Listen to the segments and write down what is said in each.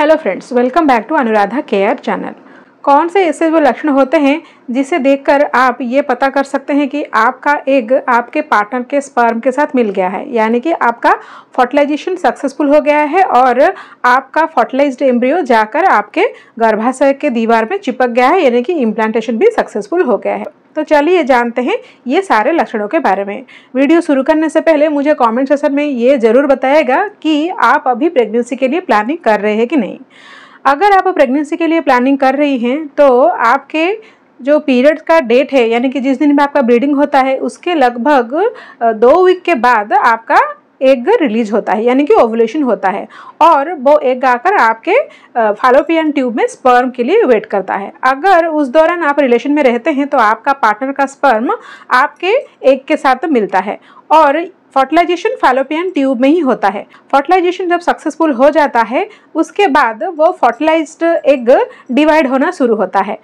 Hello friends, welcome back to Anuradha care channel. कौन से ऐसे वो लक्षण होते हैं जिसे देखकर आप ये पता कर सकते हैं कि आपका एग आपके पार्टनर के स्पर्म के साथ मिल गया है, यानी कि आपका फर्टिलाइजेशन सक्सेसफुल हो गया है और आपका फर्टिलाइज्ड एम्ब्रियो जाकर आपके गर्भाशय के दीवार में चिपक गया है, यानी कि इम्प्लांटेशन भी सक्सेसफुल हो गया है। तो चलिए जानते हैं ये सारे लक्षणों के बारे में। वीडियो शुरू करने से पहले मुझे कमेंट सेक्शन में ये ज़रूर बताइएगा कि आप अभी प्रेगनेंसी के लिए प्लानिंग कर रहे हैं कि नहीं। अगर आप प्रेगनेंसी के लिए प्लानिंग कर रही हैं तो आपके जो पीरियड का डेट है, यानी कि जिस दिन में आपका ब्लीडिंग होता है, उसके लगभग 2 वीक के बाद आपका एग रिलीज होता है, यानी कि ओवुलेशन होता है और वो एग आकर आपके फैलोपियन ट्यूब में स्पर्म के लिए वेट करता है। अगर उस दौरान आप रिलेशन में रहते हैं तो आपका पार्टनर का स्पर्म आपके एग के साथ मिलता है और फर्टिलाइजेशन फैलोपियन ट्यूब में ही होता है। फर्टिलाइजेशन जब सक्सेसफुल हो जाता है उसके बाद वो फर्टिलाइज्ड एग डिवाइड होना शुरू होता है।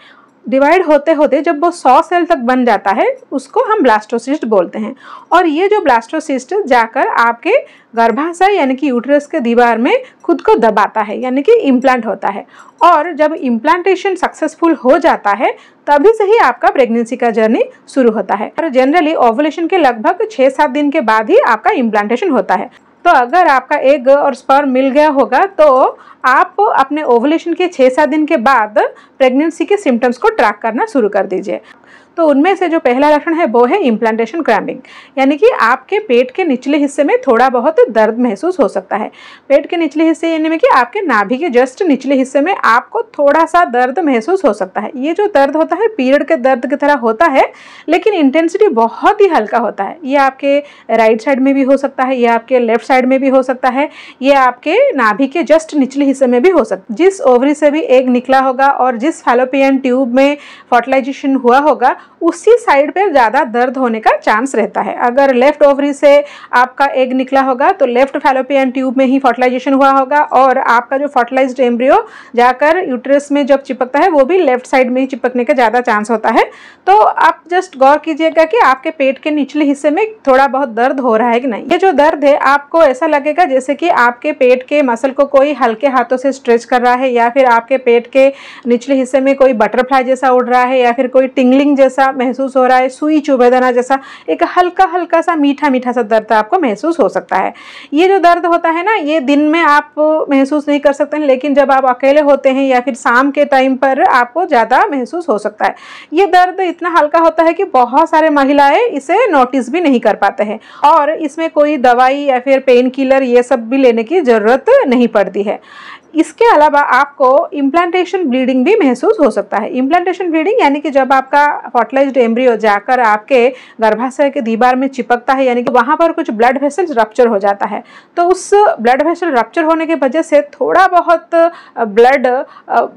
डिवाइड होते होते जब वो 100 सेल तक बन जाता है उसको हम ब्लास्टोसिस्ट बोलते हैं और ये जो ब्लास्टोसिस्ट जाकर आपके गर्भाशय यानी कि यूट्रस के दीवार में खुद को दबाता है, यानी कि इम्प्लांट होता है। और जब इम्प्लांटेशन सक्सेसफुल हो जाता है तभी से ही आपका प्रेगनेंसी का जर्नी शुरू होता है और जनरली ओवुलेशन के लगभग 6-7 दिन के बाद ही आपका इम्प्लांटेशन होता है। तो अगर आपका एग और स्पर्म मिल गया होगा तो आप अपने ओवुलेशन के 6-7 दिन के बाद प्रेगनेंसी के सिम्टम्स को ट्रैक करना शुरू कर दीजिए। तो उनमें से जो पहला लक्षण है वो है इम्प्लांटेशन क्रैम्पिंग, यानी कि आपके पेट के निचले हिस्से में थोड़ा बहुत दर्द महसूस हो सकता है। पेट के निचले हिस्से यानी में कि आपके नाभि के जस्ट निचले हिस्से में आपको थोड़ा सा दर्द महसूस हो सकता है। ये जो दर्द होता है पीरियड के दर्द की तरह होता है, लेकिन इंटेंसिटी बहुत ही हल्का होता है। ये आपके राइट साइड में भी हो सकता है, ये आपके लेफ्ट साइड में भी हो सकता है, ये आपके नाभि के जस्ट निचले हिस्से में भी हो सकता है। जिस ओवरी से भी एग निकला होगा और जिस फैलोपियन ट्यूब में फर्टिलाइजेशन हुआ होगा उसी साइड पे ज़्यादा दर्द होने का चांस रहता है। अगर लेफ्ट ओवरी से आपका एग निकला होगा तो लेफ्ट फैलोपियन ट्यूब में ही फर्टिलाइजेशन हुआ होगा और आपका जो फर्टिलाइज्ड एम्ब्रियो जाकर यूट्रस में जब चिपकता है वो भी लेफ्ट साइड में ही चिपकने का ज़्यादा चांस होता है। तो आप जस्ट गौर कीजिएगा कि आपके पेट के निचले हिस्से में थोड़ा बहुत दर्द हो रहा है कि नहीं। ये जो दर्द है आपको ऐसा लगेगा जैसे कि आपके पेट के मसल को कोई हल्के हाथों से स्ट्रेच कर रहा है, या फिर आपके पेट के निचले हिस्से में कोई बटरफ्लाई जैसा उड़ रहा है, या फिर कोई टिंगलिंग जैसा महसूस हो रहा है, सुई चुभे देना जैसा एक हल्का हल्का सा मीठा मीठा सा दर्द आपको महसूस हो सकता है। ये जो दर्द होता है ना, ये दिन में आप महसूस नहीं कर सकते हैं, लेकिन जब आप अकेले होते हैं या फिर शाम के टाइम पर आपको ज़्यादा महसूस हो सकता है। ये दर्द इतना हल्का होता है कि बहुत सारे महिलाएं इसे नोटिस भी नहीं कर पाते हैं और इसमें कोई दवाई या फिर पेन किलर ये सब भी लेने की ज़रूरत नहीं पड़ती है। इसके अलावा आपको इम्प्लांटेशन ब्लीडिंग भी महसूस हो सकता है। इम्प्लांटेशन ब्लीडिंग यानी कि जब आपका फर्टिलाइज्ड एम्ब्रियो जाकर आपके गर्भाशय के दीवार में चिपकता है, यानी कि वहाँ पर कुछ ब्लड वेसल्स रप्चर हो जाता है, तो उस ब्लड वेसल रप्चर होने की वजह से थोड़ा बहुत ब्लड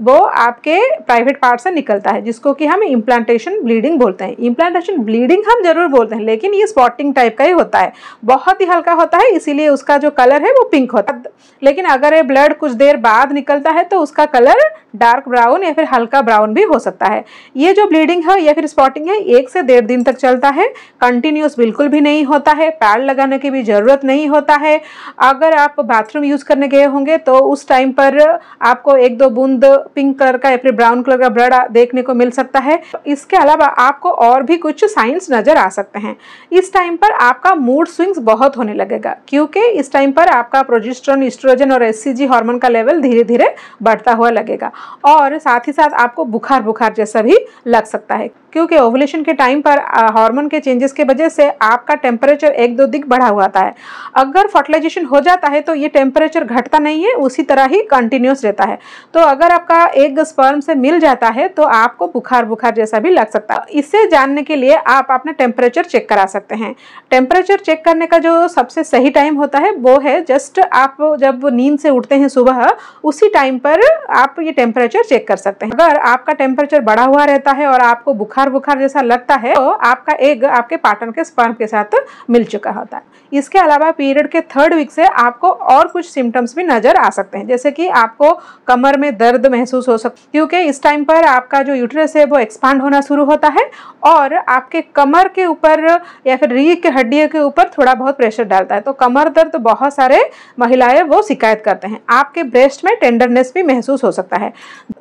वो आपके प्राइवेट पार्ट से निकलता है, जिसको कि हम इम्प्लांटेशन ब्लीडिंग बोलते हैं। इम्प्लांटेशन ब्लीडिंग हम जरूर बोलते हैं, लेकिन ये स्पॉटिंग टाइप का ही होता है, बहुत ही हल्का होता है, इसीलिए उसका जो कलर है वो पिंक होता है। लेकिन अगर ये ब्लड कुछ देर बाद निकलता है तो उसका कलर डार्क ब्राउन या फिर हल्का ब्राउन भी हो सकता है। ये जो ब्लीडिंग है या फिर स्पॉटिंग है 1 से 1.5 दिन तक चलता है, कंटिन्यूस बिल्कुल भी नहीं होता है, पैड लगाने की भी जरूरत नहीं होता है। अगर आप बाथरूम यूज करने गए होंगे तो उस टाइम पर आपको 1-2 बूंद पिंक कलर का या फिर ब्राउन कलर का ब्लड देखने को मिल सकता है। इसके अलावा आपको और भी कुछ साइंस नजर आ सकते हैं। इस टाइम पर आपका मूड स्विंग्स बहुत होने लगेगा, क्योंकि इस टाइम पर आपका प्रोजेस्टेरोन, एस्ट्रोजन और एचसीजी हार्मोन का लेवल धीरे धीरे बढ़ता हुआ लगेगा और साथ ही साथ आपको बुखार जैसा भी लग सकता है, क्योंकि ओवुलेशन के टाइम पर हार्मोन के चेंजेस के वजह से आपका टेम्परेचर 1-2 डिग्री बढ़ा हुआ आता है। अगर फर्टिलाइजेशन हो जाता है तो ये टेम्परेचर घटता नहीं है, उसी तरह ही कंटिन्यूस रहता है। तो अगर आपका एग स्पर्म से मिल जाता है तो आपको बुखार जैसा भी लग सकता है। इससे जानने के लिए आप अपना टेम्परेचर चेक करा सकते हैं। टेम्परेचर चेक करने का जो सबसे सही टाइम होता है वो है जस्ट आप जब नींद से उठते हैं सुबह, उसी टाइम पर आप ये टेम्परेचर चेक कर सकते हैं। अगर आपका टेम्परेचर बढ़ा हुआ रहता है और आपको बुखार जैसा लगता है तो आपका एग आपके पार्टनर के स्पर्म के साथ मिल चुका होता है। इसके अलावा पीरियड के 3rd वीक से आपको और कुछ सिम्टम्स भी नजर आ सकते हैं, जैसे कि आपको कमर में दर्द महसूस हो सकता है, क्योंकि इस टाइम पर आपका जो यूट्रस है वो एक्सपांड होना शुरू होता है और आपके कमर के ऊपर या फिर रीढ़ के हड्डियों के ऊपर थोड़ा बहुत प्रेशर डालता है। तो कमर दर्द बहुत सारे महिलाएं वो शिकायत करते हैं। आपके ब्रेस्ट ब्रेस्ट में टेंडरनेस भी महसूस हो सकता है।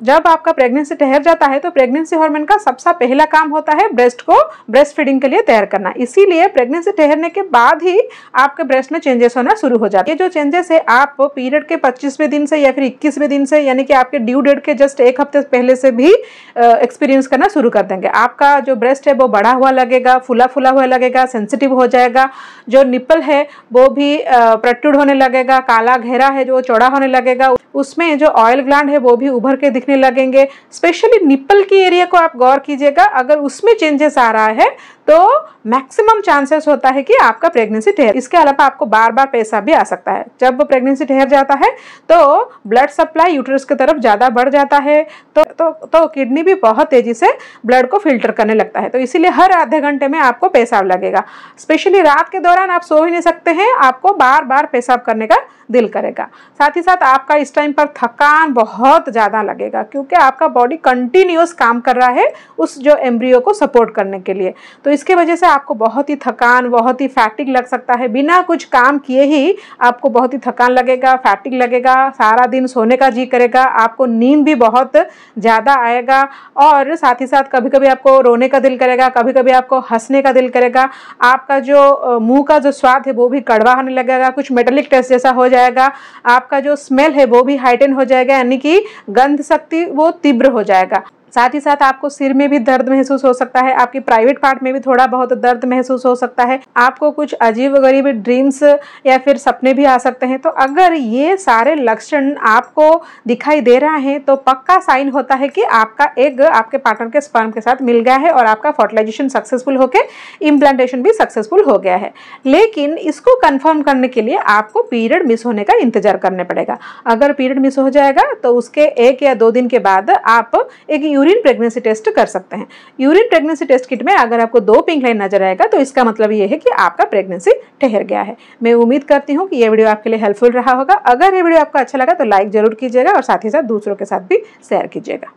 जब आपका प्रेगनेंसी ठहर जाता है तो प्रेगनेंसी हार्मोन का सबसे पहला काम होता है ब्रेस्ट को ब्रेस्ट फीडिंग के लिए तैयार करना। इसीलिए प्रेगनेंसी ठहरने के बाद ही आपके ब्रेस्ट में चेंजेस होना शुरू हो जाते हैं। ये जो चेंजेस है आप पीरियड के 25वें दिन से या फिर 21वें दिन से, यानी कि आपके ड्यू डेट के जस्ट एक हफ्ते पहले से भी एक्सपीरियंस करना शुरू कर देंगे। आपका जो ब्रेस्ट है वो बड़ा हुआ लगेगा, फूला फूला हुआ लगेगा, सेंसिटिव हो जाएगा। जो निप्पल है वो भी प्रोट्रूड होने लगेगा, काला घेरा है जो चौड़ा होने लगेगा, उसमें जो ऑयल ग्लैंड है वो भी उभर के दिखने लगेंगे। स्पेशली निप्पल की एरिया को आप गौर कीजिएगा, अगर उसमें चेंजेस आ रहा है तो मैक्सिमम चांसेस होता है कि आपका प्रेगनेंसी ठहर। इसके अलावा आपको बार बार पेशाब भी आ सकता है। जब प्रेगनेंसी ठहर जाता है तो ब्लड सप्लाई यूट्रस की तरफ ज़्यादा बढ़ जाता है, तो किडनी भी बहुत तेजी से ब्लड को फिल्टर करने लगता है। तो इसीलिए हर आधे घंटे में आपको पेशाब लगेगा। स्पेशली रात के दौरान आप सो ही नहीं सकते हैं, आपको बार बार पेशाब करने का दिल करेगा। साथ ही साथ आपका इस टाइम पर थकान बहुत ज़्यादा लगेगा, क्योंकि आपका बॉडी कंटिन्यूस काम कर रहा है उस जो एम्ब्रियो को सपोर्ट करने के लिए। तो इसके वजह से आपको बहुत ही थकान, बहुत ही फैटिग लग सकता है। बिना कुछ काम किए ही आपको बहुत ही थकान लगेगा, फैटिग लगेगा, सारा दिन सोने का जी करेगा, आपको नींद भी बहुत ज़्यादा आएगा, और साथ ही साथ कभी कभी आपको रोने का दिल करेगा, कभी कभी आपको हंसने का दिल करेगा। आपका जो मुंह का जो स्वाद है वो भी कड़वा होने लगेगा, कुछ मेटालिक टेस्ट जैसा हो जाएगा। आपका जो स्मेल है वो भी हाइटेन हो जाएगा, यानी कि गंध शक्ति वो तीव्र हो जाएगा। साथ ही साथ आपको सिर में भी दर्द महसूस हो सकता है, आपकी प्राइवेट पार्ट में भी थोड़ा बहुत दर्द महसूस हो सकता है, आपको कुछ अजीब गरीब ड्रीम्स या फिर सपने भी आ सकते हैं। तो अगर ये सारे लक्षण आपको दिखाई दे रहा है तो पक्का साइन होता है कि आपका एग आपके पार्टनर के स्पर्म के साथ मिल गया है और आपका फर्टिलाइजेशन सक्सेसफुल होकर इम्प्लांटेशन भी सक्सेसफुल हो गया है। लेकिन इसको कंफर्म करने के लिए आपको पीरियड मिस होने का इंतजार करने पड़ेगा। अगर पीरियड मिस हो जाएगा तो उसके 1 या 2 दिन के बाद आप एक यूरिन प्रेगनेंसी टेस्ट कर सकते हैं। यूरिन प्रेगनेंसी टेस्ट किट में अगर आपको 2 पिंक लाइन नजर आएगा तो इसका मतलब ये है कि आपका प्रेगनेंसी ठहर गया है। मैं उम्मीद करती हूँ कि ये वीडियो आपके लिए हेल्पफुल रहा होगा। अगर ये वीडियो आपको अच्छा लगा तो लाइक जरूर कीजिएगा और साथ ही साथ दूसरों के साथ भी शेयर कीजिएगा।